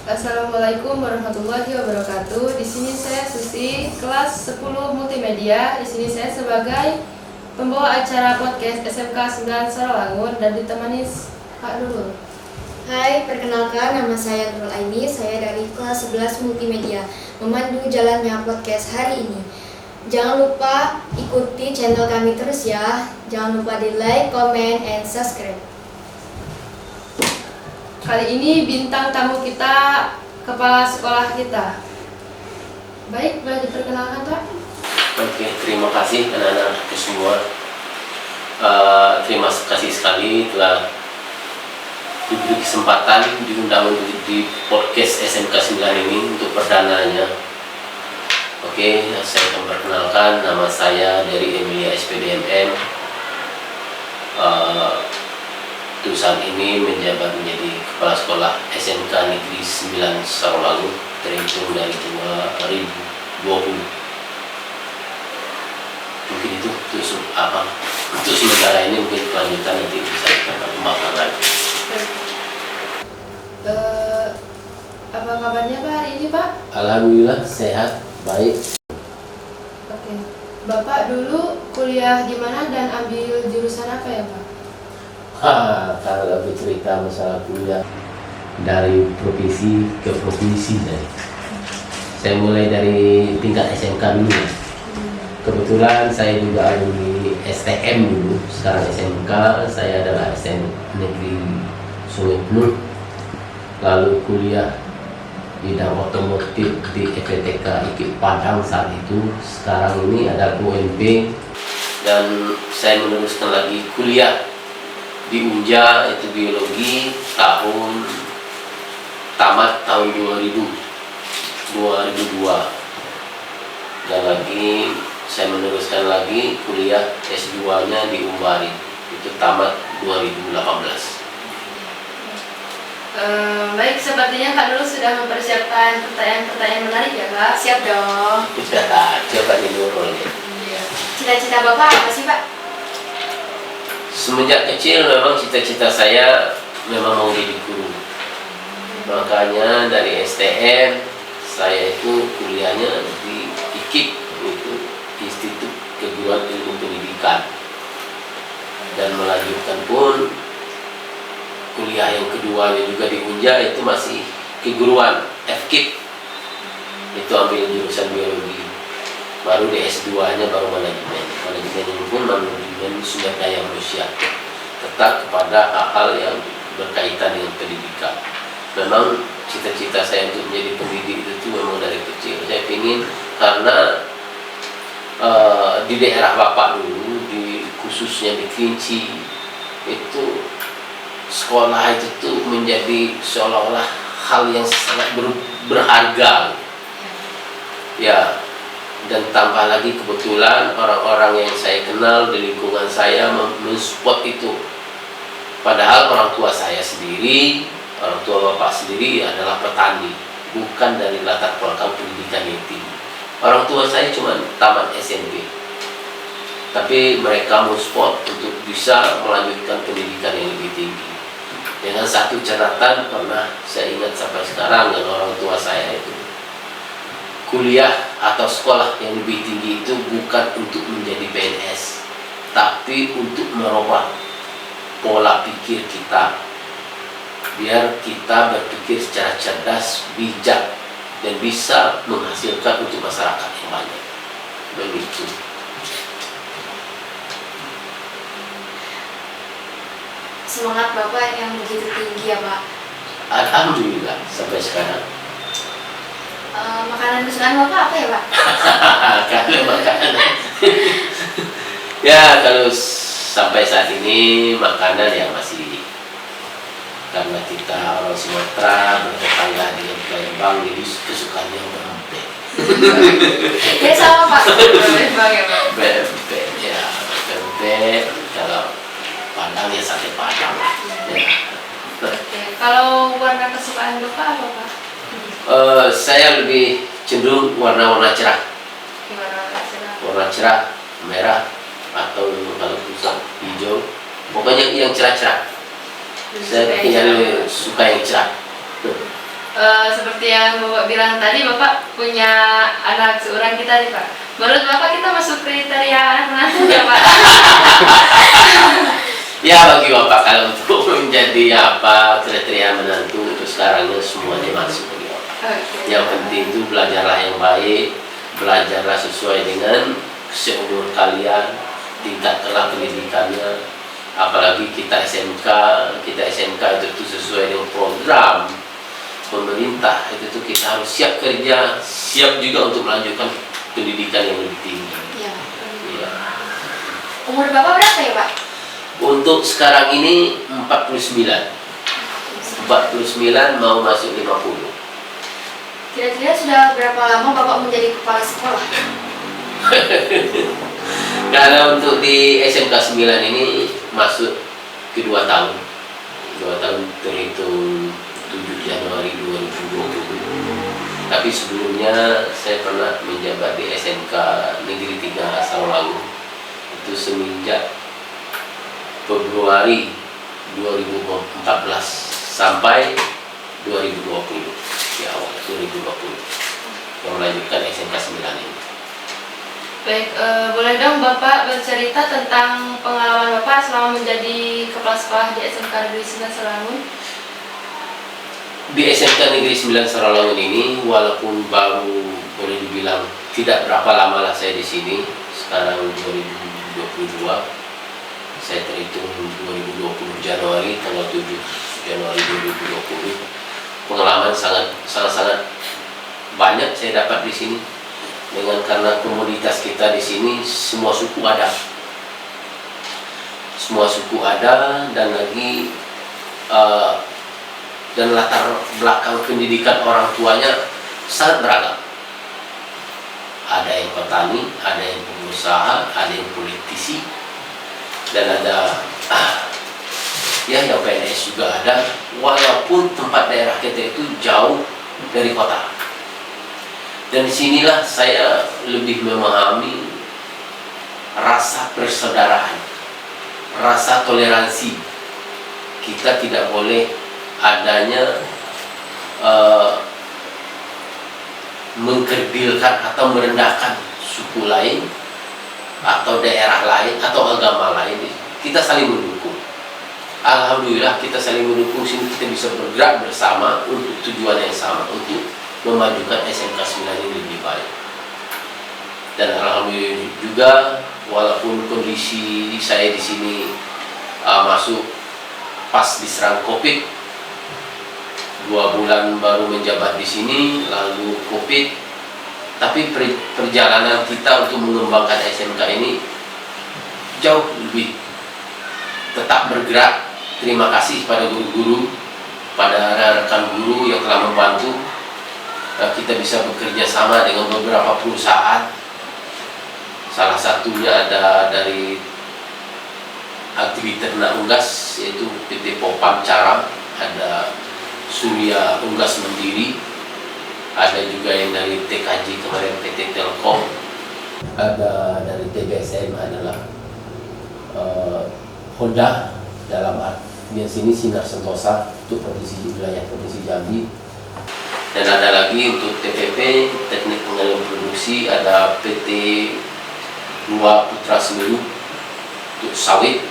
Assalamualaikum warahmatullahi wabarakatuh. Di sini saya Susi, kelas 10 multimedia. Di sini saya sebagai pembawa acara podcast SMK 9 Sarawangun dan ditemani Kak Nurul. Hai, perkenalkan nama saya Nurul Aini, saya dari kelas 11 multimedia, memandu jalannya podcast hari ini. Jangan lupa ikuti channel kami terus ya. Jangan lupa di like, comment, and subscribe. Kali ini bintang tamu kita kepala sekolah kita. Baik, boleh diperkenalkan Pak? Oke, terima kasih anak-anak semua. Terima kasih sekali telah diberi kesempatan diundang di podcast SMK 9 ini untuk perdananya. Oke, saya akan perkenalkan, nama saya dari Emilia SPDMM. Saat ini menjabat menjadi Kepala Sekolah SMK Negeri 9 Sarawangun terhitung dari 2020. Mungkin itu untuk apa? Untuk sementara ini mungkin kelanjutan nanti bisa kita kembangkan lagi. Apa kabarnya Pak hari ini Pak? Alhamdulillah sehat, baik. Oke. Bapak dulu kuliah di mana dan ambil jurusan apa ya Pak? Kalau bercerita masalah kuliah dari provinsi ke provinsi, saya mulai dari tingkat SMK dulu. Kebetulan saya juga alumni STM dulu, sekarang SMK. Saya adalah SMK Negeri Sungai Penuh. Lalu kuliah bidang otomotif di FPTK IKIP Padang saat itu. Sekarang ini ada UNB dan saya meneruskan lagi kuliah di Unja, itu biologi tamat tahun 2002. Dan lagi saya meneruskan lagi kuliah S2-nya di Umbari, itu tamat 2018. Baik, sepertinya Kak Nurul sudah mempersiapkan pertanyaan-pertanyaan menarik ya Kak? Siap dong. Coba nih Nurul ya. Cita-cita Bapak apa sih Pak? Semenjak kecil memang cita-cita saya memang mau jadi guru. Makanya dari STM saya itu kuliahnya di IKIP, itu Institut Keguruan Ilmu Pendidikan, dan melanjutkan pun kuliah yang keduanya juga di Unja, itu masih keguruan FKIP, itu ambil jurusan biologi. Baru di S2-nya baru manajemen pun manajemen sumber daya manusia, tetap kepada hal-hal yang berkaitan dengan pendidikan. Memang cita-cita saya untuk menjadi pendidik itu memang dari kecil. Saya ingin, karena di daerah Bapak dulu, khususnya di Kerinci, itu sekolah itu tuh menjadi seolah-olah hal yang sangat berharga. Ya. Dan tambah lagi kebetulan orang-orang yang saya kenal di lingkungan saya mensupport itu. Padahal orang tua saya sendiri, orang tua bapak sendiri adalah petani, bukan dari latar belakang pendidikan yang tinggi. Orang tua saya cuma tamat SMP, tapi mereka mensupport untuk bisa melanjutkan pendidikan yang lebih tinggi. Dengan satu catatan pernah saya ingat sampai sekarang dengan orang tua saya itu, kuliah atau sekolah yang lebih tinggi itu bukan untuk menjadi PNS, tapi untuk merubah pola pikir kita, biar kita berpikir secara cerdas, bijak, dan bisa menghasilkan untuk masyarakat yang banyak. Begitu. Semangat Bapak yang begitu tinggi ya Pak. Alhamdulillah sampai sekarang. Makanan kesukaan Bapak apa ya Pak? Kalau makanan ya, kalau sampai saat ini makanan ya masih, karena kita orang Sumatera bertetangga dengan Palembang, jadi kesukaannya pempek. Ya sama Pak. Pempek ya, pempek. Kalau Padang ya sate Padang ya. Oke. Kalau warna kesukaan Bapak apa Pak? Saya lebih cenderung warna-warna cerah. Warna cerah, merah, atau kalau pusat hijau, pokoknya yang cerah-cerah. Saya yang suka yang cerah. Seperti yang Bapak bilang tadi, Bapak punya anak seorang kita nih Pak. Menurut Bapak kita masuk kriteria anak menantu ya Pak? Ya bagi Bapak kalau untuk menjadi kriteria menantu untuk sekarangnya semuanya masuk bagi Bapak. Oke. Yang penting itu belajarlah yang baik, belajarlah sesuai dengan seumur kalian, tingkatkanlah pendidikannya. Apalagi kita SMK itu sesuai dengan program pemerintah, itu tuh kita harus siap kerja, siap juga untuk melanjutkan pendidikan yang lebih tinggi. Ya. Ya. Umur Bapak berapa ya Pak? Untuk sekarang ini 49 mau masuk 50. Kira-kira sudah berapa lama Bapak menjadi kepala sekolah? Karena untuk di SMK 9 ini masuk ke 2 tahun. 2 tahun terhitung 7 Januari 2020. Tapi sebelumnya saya pernah menjabat di SMK Negeri 3 Sarawak. Itu semenjak Februari 2014 sampai 2020. Di awal 2020 yang melanjutkan SMK 9 ini. Baik, boleh dong Bapak bercerita tentang pengalaman Bapak selama menjadi kepala sekolah di SMK Negeri 9 Sarawak? Di SMK Negeri 9 Sarawak ini walaupun baru boleh dibilang tidak berapa lama lah saya di sini, sekarang 2022, saya terhitung 2020 Januari, tanggal 7 Januari 2020. Pengalaman sangat banyak saya dapat di sini. Karena komoditas kita di sini semua suku ada. Dan lagi dan latar belakang pendidikan orang tuanya sangat beragam. Ada yang petani, ada yang pengusaha, ada yang politisi, dan ada yang PNS juga ada, walaupun tempat daerah kita itu jauh dari kota. Dan disinilah saya lebih memahami rasa persaudaraan, rasa toleransi. Kita tidak boleh adanya mengkerdilkan atau merendahkan suku lain atau daerah lain atau agama lain. Kita saling mendukung. Alhamdulillah kita saling mendukung, sini kita bisa bergerak bersama untuk tujuan yang sama, untuk memajukan SMK 9 ini lebih baik. Dan alhamdulillah juga walaupun kondisi saya di sini masuk pas diserang Covid, 2 bulan baru menjabat di sini, lalu Covid, tapi perjalanan kita untuk mengembangkan SMK ini jauh lebih tetap bergerak. Terima kasih pada guru-guru, pada rekan guru yang telah membantu. Kita bisa bekerja sama dengan beberapa perusahaan. Salah satunya ada dari Agri Ternak Unggas, yaitu PT Popam Caram, ada Surya Unggas Mandiri, ada juga yang dari TKJ kemarin PT Telkom, ada dari TBSM adalah Honda dalam artian sini Sinar Sentosa untuk provinsi wilayah provinsi Jambi. Dan ada lagi untuk TPP, Teknik Pengendalian Produksi, ada PT Dua Putra Semeru untuk sawit.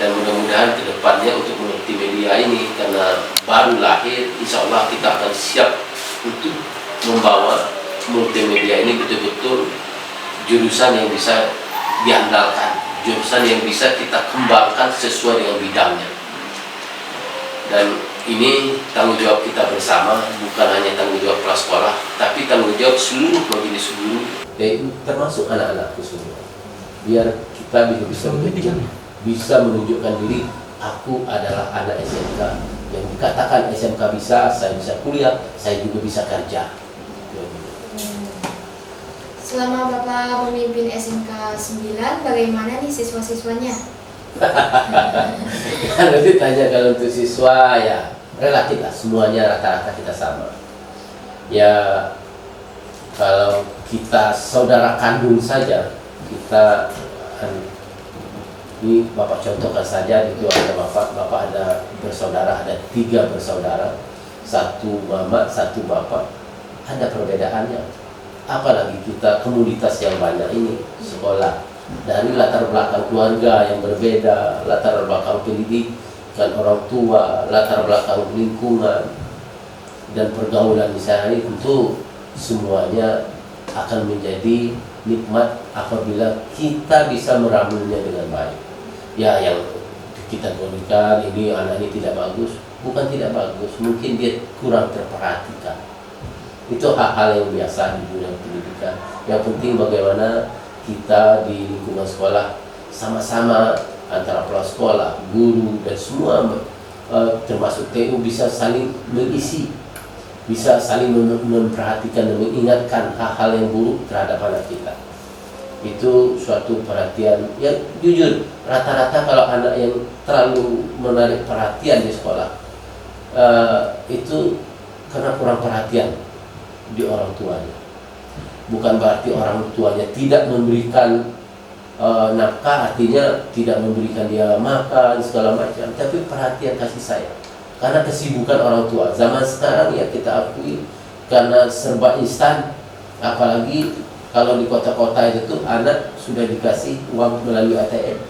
Dan mudah-mudahan kedepannya untuk multimedia ini, karena baru lahir, insya Allah kita akan siap untuk membawa multimedia ini betul-betul jurusan yang bisa diandalkan, jurusan yang bisa kita kembangkan sesuai dengan bidangnya. Dan ini tanggung jawab kita bersama, bukan hanya tanggung jawab kepala sekolah, tapi tanggung jawab seluruh majelis guru, termasuk anak-anakku semua. Biar kita bisa menunjukkan diri, aku adalah anak SMK yang dikatakan SMK bisa, saya bisa kuliah, saya juga bisa kerja. Selama Bapak memimpin SMK 9, bagaimana nih siswa-siswanya? Nanti tanya kalau untuk siswa ya relatif lah, semuanya rata-rata kita sama. Ya kalau kita saudara kandung saja, kita ini Bapak contohkan saja, itu ada Bapak ada bersaudara, ada 3 bersaudara. satu mama, satu bapak, ada perbedaannya. Apalagi kita komunitas yang banyak ini sekolah dari latar belakang keluarga yang berbeda, latar belakang pendidikan orang tua, latar belakang lingkungan dan pergaulan di sana, tentu semuanya akan menjadi nikmat apabila kita bisa meramunya dengan baik. Ya, yang kita berikan ini anak ini tidak bagus, bukan tidak bagus, mungkin dia kurang terperhatikan. Itu hal-hal yang biasa di dunia pendidikan. Yang penting bagaimana kita di lingkungan sekolah sama-sama antara kepala sekolah, guru dan semua termasuk TU bisa saling mengisi, bisa saling memperhatikan dan mengingatkan hal-hal yang buruk terhadap anak kita. Itu suatu perhatian yang jujur, rata-rata kalau anak yang terlalu menarik perhatian di sekolah itu karena kurang perhatian di orang tuanya. Bukan berarti orang tuanya tidak memberikan nafkah, artinya tidak memberikan dia makan segala macam, tapi perhatian, kasih sayang. Karena kesibukan orang tua zaman sekarang ya kita akui, karena serba instan, apalagi kalau di kota-kota itu tuh anak sudah dikasih uang melalui ATM,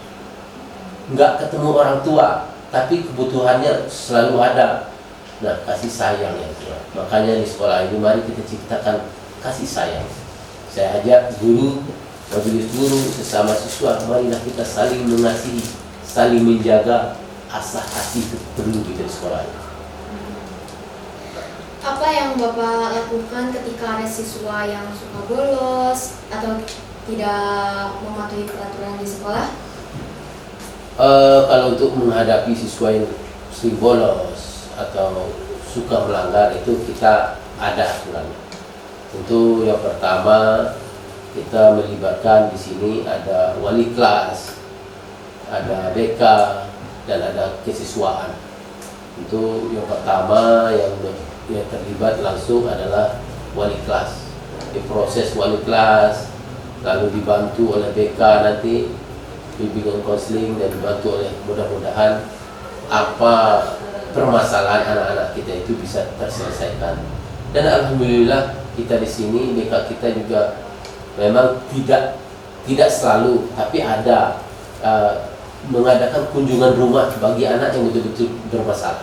nggak ketemu orang tua, tapi kebutuhannya selalu ada. Nah, kasih sayang yang kuat. Makanya di sekolah ini mari kita ciptakan kasih sayang. Saya ajak guru, majelis guru, sesama siswa, marilah kita saling mengasihi, saling menjaga asah asih itu perlu di sekolah ini. Apa yang Bapak lakukan ketika ada siswa yang suka bolos atau tidak mematuhi peraturan di sekolah? Kalau untuk menghadapi siswa yang sering bolos atau suka melanggar, itu kita ada aturannya. Tentu yang pertama kita melibatkan di sini ada wali kelas, ada BK, dan ada kesiswaan. Itu yang pertama yang terlibat langsung adalah wali kelas. Di proses wali kelas lalu dibantu oleh BK nanti bimbingan konseling dan dibantu oleh mudah-mudahan apa permasalahan anak-anak kita itu bisa terselesaikan. Dan alhamdulillah kita di sini BK kita juga memang tidak selalu, tapi ada mengadakan kunjungan rumah bagi anak yang betul-betul bermasalah.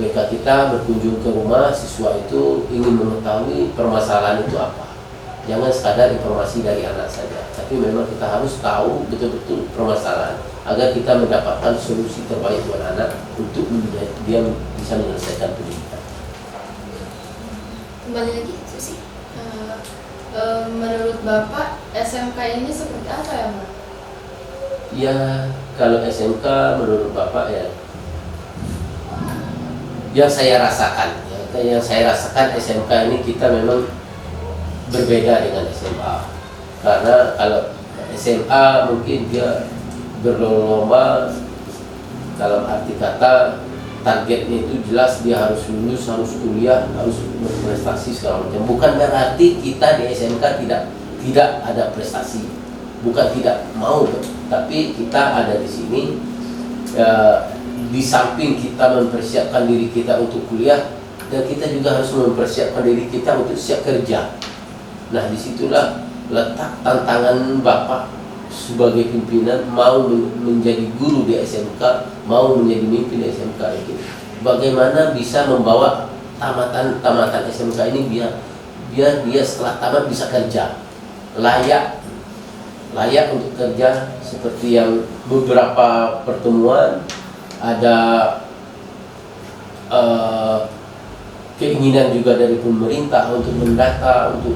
BK kita berkunjung ke rumah siswa itu ingin mengetahui permasalahan itu apa. Jangan sekadar informasi dari anak saja, tapi memang kita harus tahu betul-betul permasalahan agar kita mendapatkan solusi terbaik buat anak untuk dia bisa menyelesaikan pendidikan. Kembali lagi, Susi. Menurut Bapak, SMK ini seperti apa ya, Mbak? Ya, kalau SMK menurut Bapak ya, yang saya rasakan SMK ini kita memang berbeda dengan SMA. Karena kalau SMA mungkin dia berlomba dalam arti kata targetnya itu jelas, dia harus lulus, harus kuliah, harus berprestasi segala macam. Bukan berarti kita di SMK tidak ada prestasi, bukan tidak mau, tapi kita ada di sini di samping kita mempersiapkan diri kita untuk kuliah, dan kita juga harus mempersiapkan diri kita untuk siap kerja. Nah, disitulah letak tantangan Bapak sebagai pimpinan, mau menjadi guru di SMK, mau menjadi pemimpin di SMK ini. Bagaimana bisa membawa tamatan SMK ini biar dia setelah tamat bisa kerja layak untuk kerja, seperti yang beberapa pertemuan ada keinginan juga dari pemerintah untuk mendata, untuk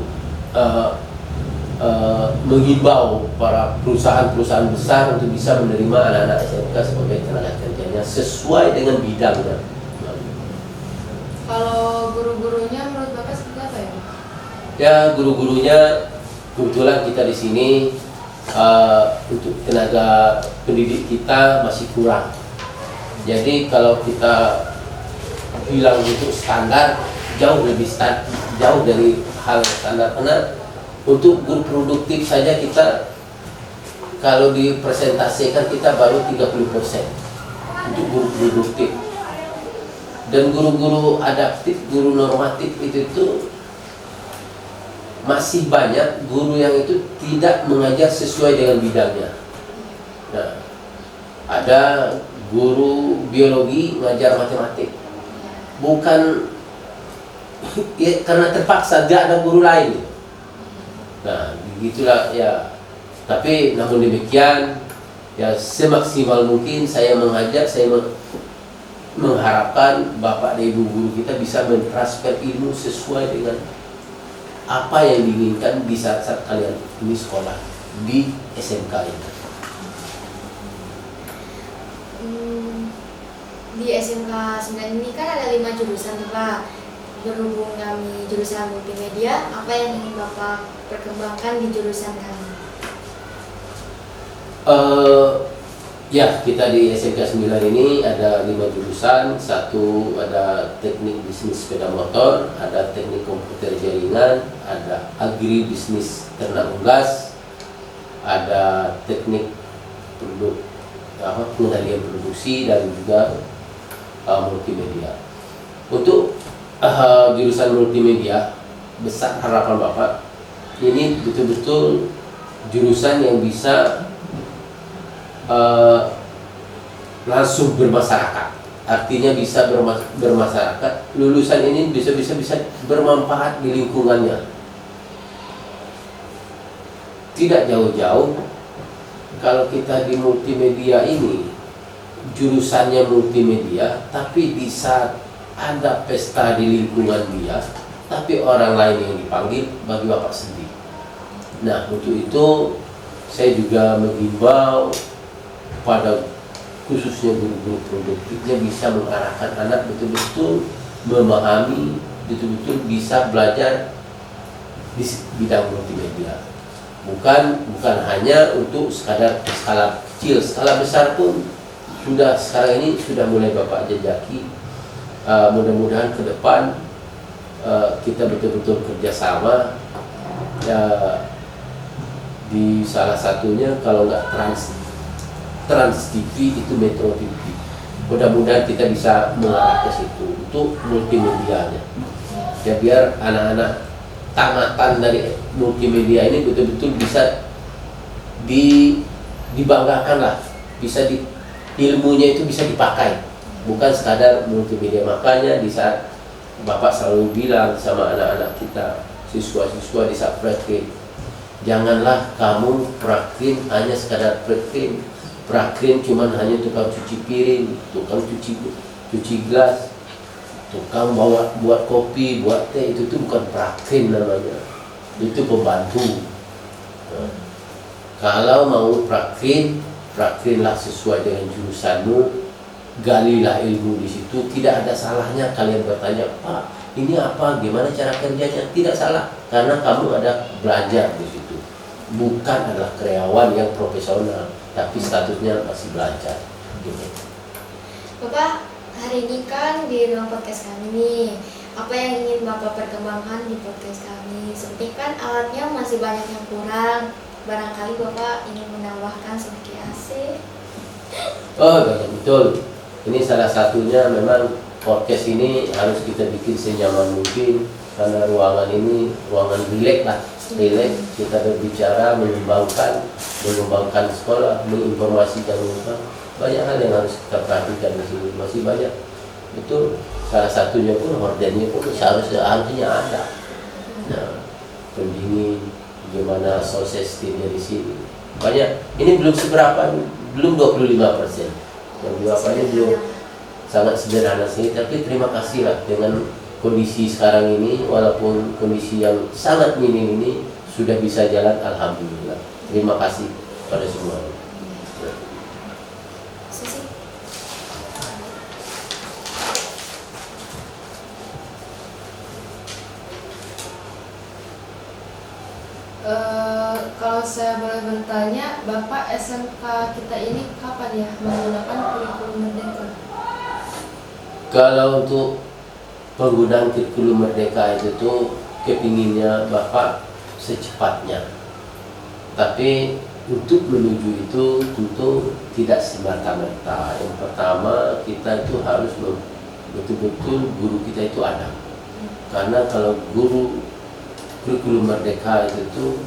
menghimbau para perusahaan-perusahaan besar untuk bisa menerima anak-anak SMK sebagai tenaga kerjanya sesuai dengan bidangnya. Kalau guru-gurunya menurut Bapak seperti apa ya? Ya, guru-gurunya kebetulan kita di sini untuk tenaga pendidik kita masih kurang. Jadi kalau kita bilang untuk standar, jauh dari hal standar, karena untuk guru produktif saja kita kalau dipresentasikan kita baru 30% untuk guru produktif. dan guru-guru adaptif, guru normatif itu masih banyak guru yang itu tidak mengajar sesuai dengan bidangnya. Nah, ada guru biologi ngajar matematik, bukan ya, karena terpaksa, tidak ada guru lain. Nah, begitulah ya. Tapi namun demikian, ya semaksimal mungkin saya mengajar, saya mengharapkan Bapak dan Ibu guru kita bisa mentransfer ilmu sesuai dengan apa yang diinginkan di saat-saat kalian ini sekolah di SMK ini. Di SMK 9 ini kan ada 5 jurusan tuh Pak. Berhubung kami jurusan multimedia, apa yang ingin Bapak perkembangkan di jurusan kami? Ya, kita di SMK 9 ini ada 5 jurusan. Satu ada teknik bisnis sepeda motor, ada teknik komputer jaringan, ada agri bisnis ternak unggas, ada teknik pengendalian produksi, dan juga multimedia. Untuk jurusan multimedia, besar harapan Bapak ini betul-betul jurusan yang bisa langsung bermasyarakat, artinya bisa bermasyarakat. Lulusan ini bisa bermanfaat di lingkungannya. Tidak jauh-jauh, kalau kita di multimedia ini jurusannya multimedia, tapi di saat ada pesta di lingkungan dia, tapi orang lain yang dipanggil, bagi Bapak sedih. Nah, untuk itu saya juga menghimbau pada khususnya guru-guru produktifnya bisa mengarahkan anak betul-betul memahami, betul-betul bisa belajar di bidang multimedia. Bukan hanya untuk skala kecil, skala besar pun sudah sekarang ini sudah mulai Bapak jejaki. Mudah-mudahan ke depan kita betul-betul kerjasama ya, di salah satunya kalau nggak Trans TV itu Metro TV. Mudah-mudahan kita bisa mengarah ke situ untuk multimedianya. Ya, biar anak-anak tamatan dari multimedia ini betul-betul bisa dibanggakan lah, bisa ilmunya itu bisa dipakai, bukan sekadar multimedia. Makanya di saat Bapak selalu bilang sama anak-anak kita, siswa-siswa di saat praktik, janganlah kamu praktik hanya sekadar praktik. Praktik cuman hanya tukang cuci piring, tukang cuci gelas, tukang buat kopi, buat teh, itu tuh bukan praktik namanya. Itu pembantu. Nah, kalau mau praktiklah sesuai dengan jurusanmu, galilah ilmu di situ. Tidak ada salahnya kalian bertanya, Pak, ini apa? Gimana cara kerjanya? Tidak salah, karena kamu ada belajar di situ. Bukan adalah karyawan yang profesional, tapi statusnya masih belajar. Gitu. Bapak, hari ini kan di ruang podcast kami, apa yang ingin Bapak perkembangkan di podcast kami? Seperti kan alatnya masih banyak yang kurang, barangkali Bapak ingin menambahkan sedikit AC. Oh, betul. Ini salah satunya, memang podcast ini harus kita bikin senyaman mungkin, karena ruangan ini ruangan rileks lah. Rileks, kita berbicara, mengembangkan sekolah, menginformasikan kita. Banyak hal yang harus kita perhatikan di sini, masih banyak. Betul, salah satunya pun hordennya pun harusnya ada. Nah, pendingin, gimana sound systemnya di sini. Banyak. Ini belum seberapa, belum 25%. Yang ini belum sangat sederhana sih, tapi terima kasih lah dengan kondisi sekarang ini, walaupun kondisi yang sangat minim ini sudah bisa jalan, alhamdulillah. Terima kasih pada semua. Kalau saya boleh bertanya, Bapak SMK kita ini kapan ya menggunakan kurikulum merdeka? Kalau untuk penggunaan kurikulum merdeka itu tuh kepinginnya Bapak secepatnya. Tapi untuk menuju itu tentu tidak semata-mata. Yang pertama, kita itu harus betul-betul guru kita itu ada. Karena kalau guru kurikulum merdeka itu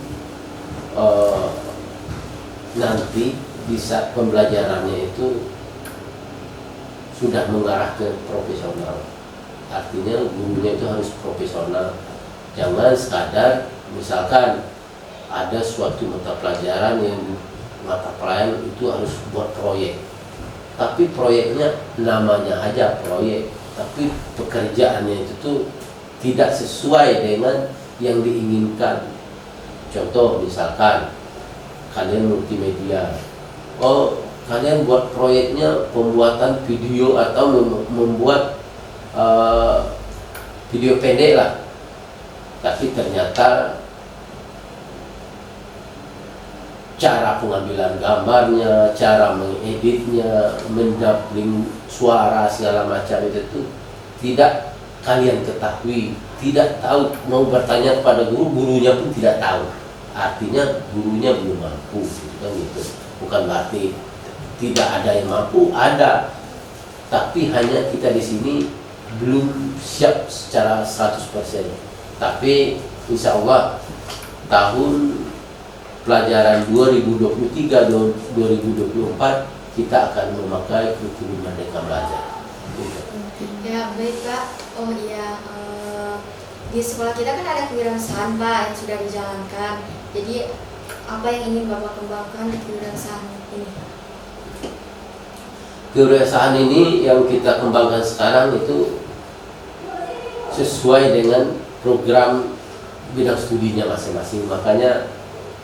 nanti bisa pembelajarannya itu sudah mengarah ke profesional. Artinya gurunya itu harus profesional. Jangan sekadar misalkan ada suatu mata pelajaran yang mata pelajaran itu harus buat proyek. Tapi proyeknya namanya aja proyek, tapi pekerjaannya itu tuh tidak sesuai dengan yang diinginkan. Contoh misalkan kalian multimedia, oh kalian buat proyeknya pembuatan video atau membuat video pendek lah, tapi ternyata cara pengambilan gambarnya, cara mengeditnya, mendubbing suara segala macam itu tuh tidak kalian ketahui, tidak tahu, mau bertanya kepada guru, gurunya pun tidak tahu. Artinya gurunya belum mampu, kan gitu. Bukan berarti tidak ada yang mampu, ada. Tapi hanya kita di sini belum siap secara 100%. Tapi insya Allah tahun pelajaran 2023-2024 kita akan memakai kurikulum Merdeka Belajar. Ya baik Pak. Oh iya, di sekolah kita kan ada kewirausahaan Pak yang sudah dijalankan. Jadi apa yang ingin Bapak kembangkan di kewirausahaan ini? Kewirausahaan ini yang kita kembangkan sekarang itu sesuai dengan program bidang studinya masing-masing. Makanya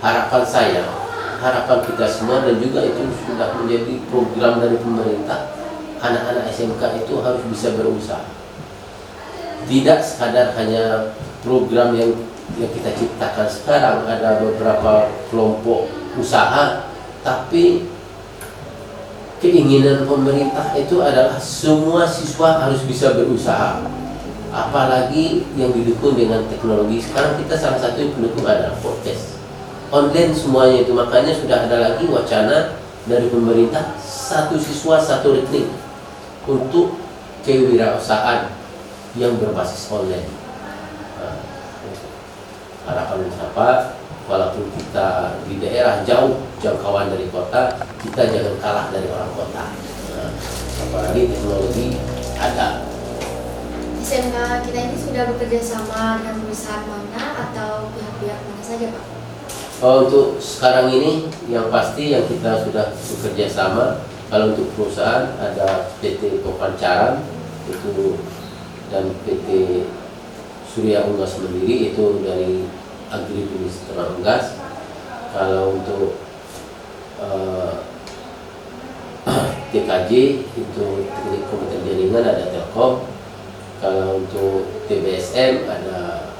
harapan saya, harapan kita semua, dan juga itu sudah menjadi program dari pemerintah, anak-anak SMK itu harus bisa berusaha. Tidak sekadar hanya program yang kita ciptakan sekarang, ada beberapa kelompok usaha, tapi keinginan pemerintah itu adalah semua siswa harus bisa berusaha. Apalagi yang didukung dengan teknologi. Sekarang kita salah satu yang pendukung adalah podcast online semuanya itu. Makanya sudah ada lagi wacana dari pemerintah, satu siswa satu rekening untuk kewirausahaan yang berbasis online. Nah, harapan apa? Walaupun kita di daerah jauh jangkauan dari kota, kita jangan kalah dari orang kota. Nah, apalagi teknologi ada. SMK kita ini sudah bekerja sama dengan perusahaan mana atau pihak-pihak mana saja Pak? Untuk sekarang ini yang pasti yang kita sudah bekerja sama, kalau untuk perusahaan ada PT Kopancaran itu dan PT Surya Unggas Mandiri itu dari Agribisnis Terang Unggas. Kalau untuk TKJ itu Teknik Komputer Jaringan ada Telkom. Kalau untuk TBSM ada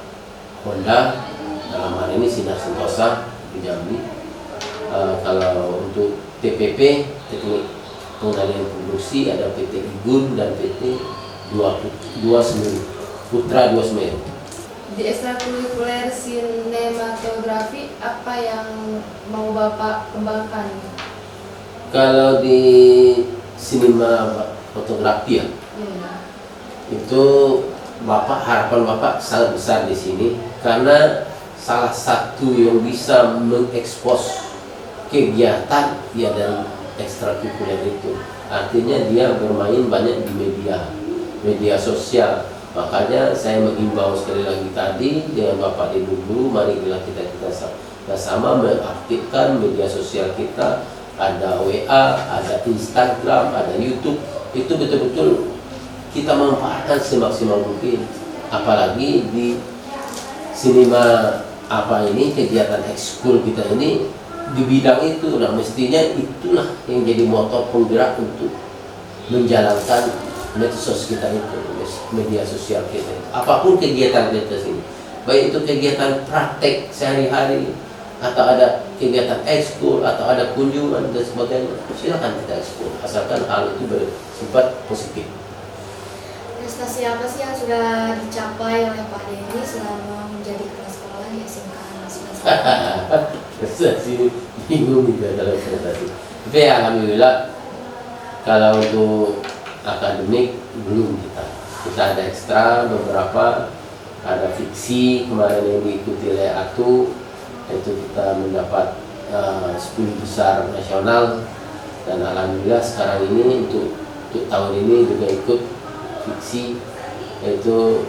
Honda, dalam hal ini Sinar Sentosa di Jambi. Kalau untuk TPP Teknik Pengendalian Produksi ada PT Igun dan PT Dua Semeru, Putra Dua Semeru. Di ekstrakurikuler sinematografi apa yang mau Bapak kembangkan? Kalau di sinema fotografi ya, itu harapan Bapak sangat besar di sini, karena salah satu yang bisa mengekspos kegiatan ya dari ekstrakurikuler itu. Artinya dia bermain banyak di media sosial. Makanya saya mengimbau sekali lagi tadi dengan Bapak Ibu Guru, mari kita sama mengaktifkan media sosial kita. Ada WA, ada Instagram, ada YouTube. Itu betul-betul kita memanfaatkan semaksimal mungkin. Apalagi di sinema kegiatan ekskul kita ini di bidang itu. Nah, mestinya itulah yang jadi motor penggerak untuk menjalankan medsos kita itu, media sosial kita. Apapun kegiatan kita sini, baik itu kegiatan praktek sehari-hari atau ada kegiatan ekskul atau ada kunjungan dan sebagainya, silakan kita ekskul asalkan hal itu bersifat positif. Prestasi apa sih yang sudah dicapai oleh Pak Denny selama menjadi kepala sekolah di SMK Prestasi bingung juga dalam prestasi. Tapi alhamdulillah kalau untuk akademik belum kita. Kita ada ekstra beberapa, ada fiksi kemarin yang diikuti oleh Atu, itu kita mendapat 10 besar nasional, dan alhamdulillah sekarang ini untuk tahun ini juga ikut fiksi, yaitu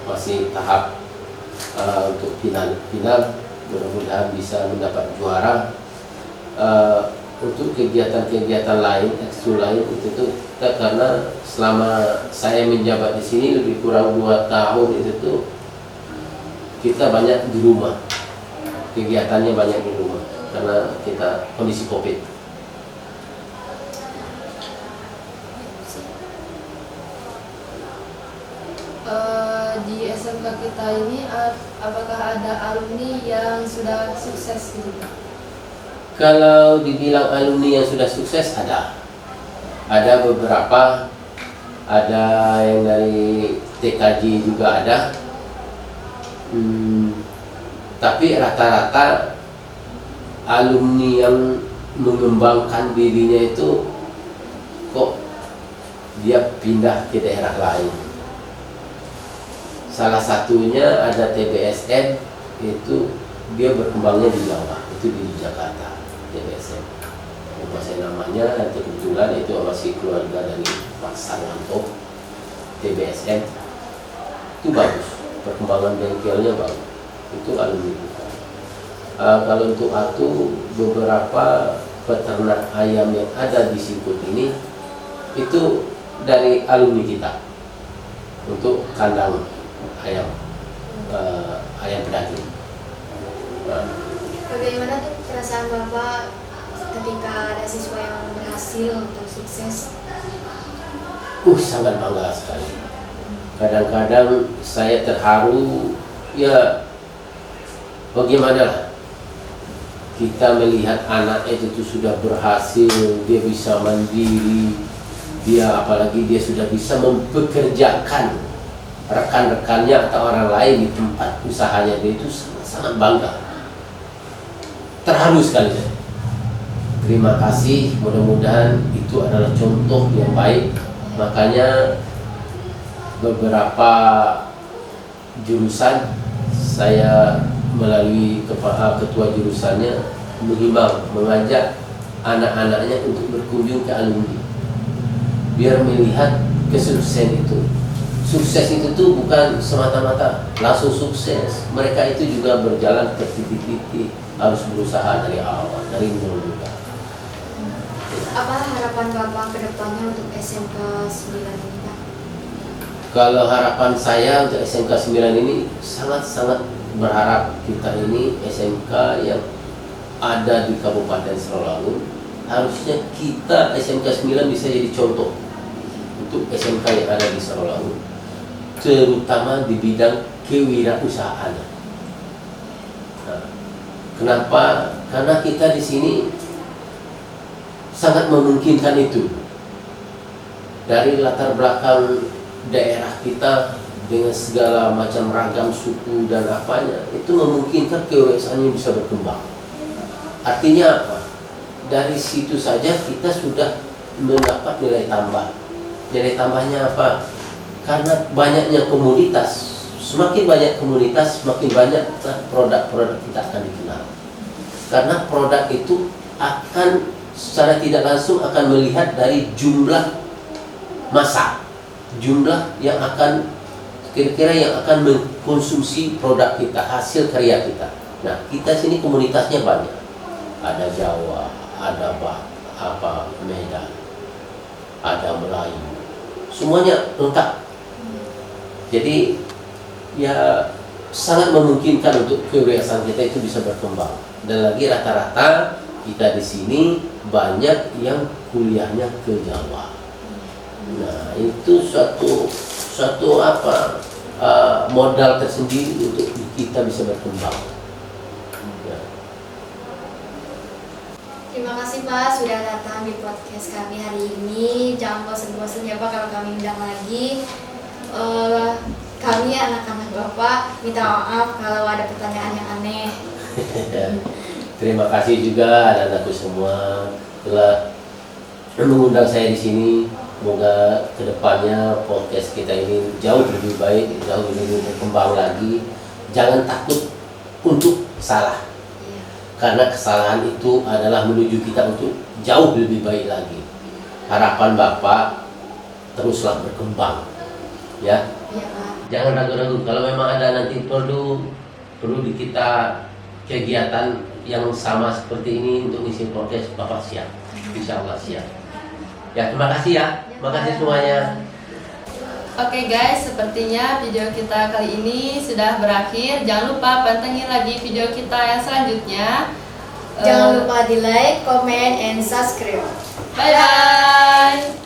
masih tahap untuk final, mudah-mudahan bisa mendapat juara. Untuk kegiatan-kegiatan lain, ekskul lain itu tuh kita, karena selama saya menjabat di sini lebih kurang 2 tahun itu tuh kita banyak di rumah, kegiatannya banyak di rumah karena kita kondisi COVID. Di SMK kita ini apakah ada alumni yang sudah sukses gitu Pak? Kalau dibilang alumni yang sudah sukses, ada beberapa, ada yang dari TKJ juga ada, tapi rata-rata alumni yang mengembangkan dirinya itu kok dia pindah ke daerah lain. Salah satunya ada TBSM, itu dia berkembangnya di Jawa, itu di Jakarta. TBSM, lupa saya namanya, dan kebetulan itu masih keluarga dari Pak Sarwanto. TBSM itu bagus, perkembangan bengkelnya bagus, itu alumni kita. Kalau untuk Atu, beberapa peternak ayam yang ada di Singkut ini itu dari alumni kita untuk kandang ayam, ayam pedaging. Bagaimana tuh perasaan Bapak ketika ada siswa yang berhasil atau sukses? Sangat bangga sekali. Kadang-kadang saya terharu, ya bagaimana lah kita melihat anak itu sudah berhasil, dia bisa mandiri, dia apalagi dia sudah bisa mempekerjakan rekan-rekannya atau orang lain di tempat usahanya, dia itu sangat bangga. Terharu sekali saya. Terima kasih, mudah-mudahan itu adalah contoh yang baik. Makanya beberapa jurusan saya melalui ketua jurusannya menghimbau, mengajak anak-anaknya untuk berkunjung ke alumni, biar melihat kesuksesan itu. Sukses itu tuh bukan semata-mata langsung sukses, mereka itu juga berjalan ke titik-titik, harus berusaha dari awal, dari nol juga. Apa harapan Bapak ke depannya untuk SMK 9 ini Pak? Kalau harapan saya untuk SMK 9 ini, sangat-sangat berharap kita ini SMK yang ada di Kabupaten Sarawangun, harusnya kita SMK 9 bisa jadi contoh untuk SMK yang ada di Sarawangun, terutama di bidang kewirausahaan. Nah, kenapa? Karena kita di sini sangat memungkinkan itu. Dari latar belakang daerah kita dengan segala macam ragam suku dan apanya, itu memungkinkan kewirausahaan bisa berkembang. Artinya apa? Dari situ saja kita sudah mendapat nilai tambah. Nilai tambahnya apa? Karena banyaknya komoditas, semakin banyak komunitas, semakin banyak produk-produk kita akan dikenal. Karena produk itu akan secara tidak langsung akan melihat dari jumlah massa, jumlah yang akan kira-kira yang akan mengkonsumsi produk kita, hasil karya kita. Nah, kita sini komunitasnya banyak. Ada Jawa, ada Medan, ada Melayu, semuanya lengkap. Jadi ya sangat memungkinkan untuk kewirausahaan kita itu bisa berkembang. Dan lagi rata-rata kita di sini banyak yang kuliahnya ke Jawa. Nah, itu suatu modal tersendiri untuk kita bisa berkembang. Ya. Terima kasih Pak sudah datang di podcast kami hari ini. Jangan bosan-bosan ya Pak kalau kami undang lagi. Kami anak-anak Bapak minta maaf kalau ada pertanyaan yang aneh. Terima kasih juga anak-anakku semua telah mengundang saya di sini. Semoga kedepannya podcast kita ini jauh lebih baik, jauh lebih berkembang lagi. Jangan takut untuk salah, karena kesalahan itu adalah menuju kita untuk jauh lebih baik lagi. Harapan Bapak teruslah berkembang, ya. Iya, Pak. Jangan ragu-ragu kalau memang ada nanti perlu di kita kegiatan yang sama seperti ini untuk isi podcast, Bapak siap, insya Allah siap. Ya, terima kasih ya. Terima kasih semuanya. Oke guys, sepertinya video kita kali ini sudah berakhir. Jangan lupa pantengin lagi video kita yang selanjutnya. Jangan lupa di like, comment, and subscribe. Bye bye.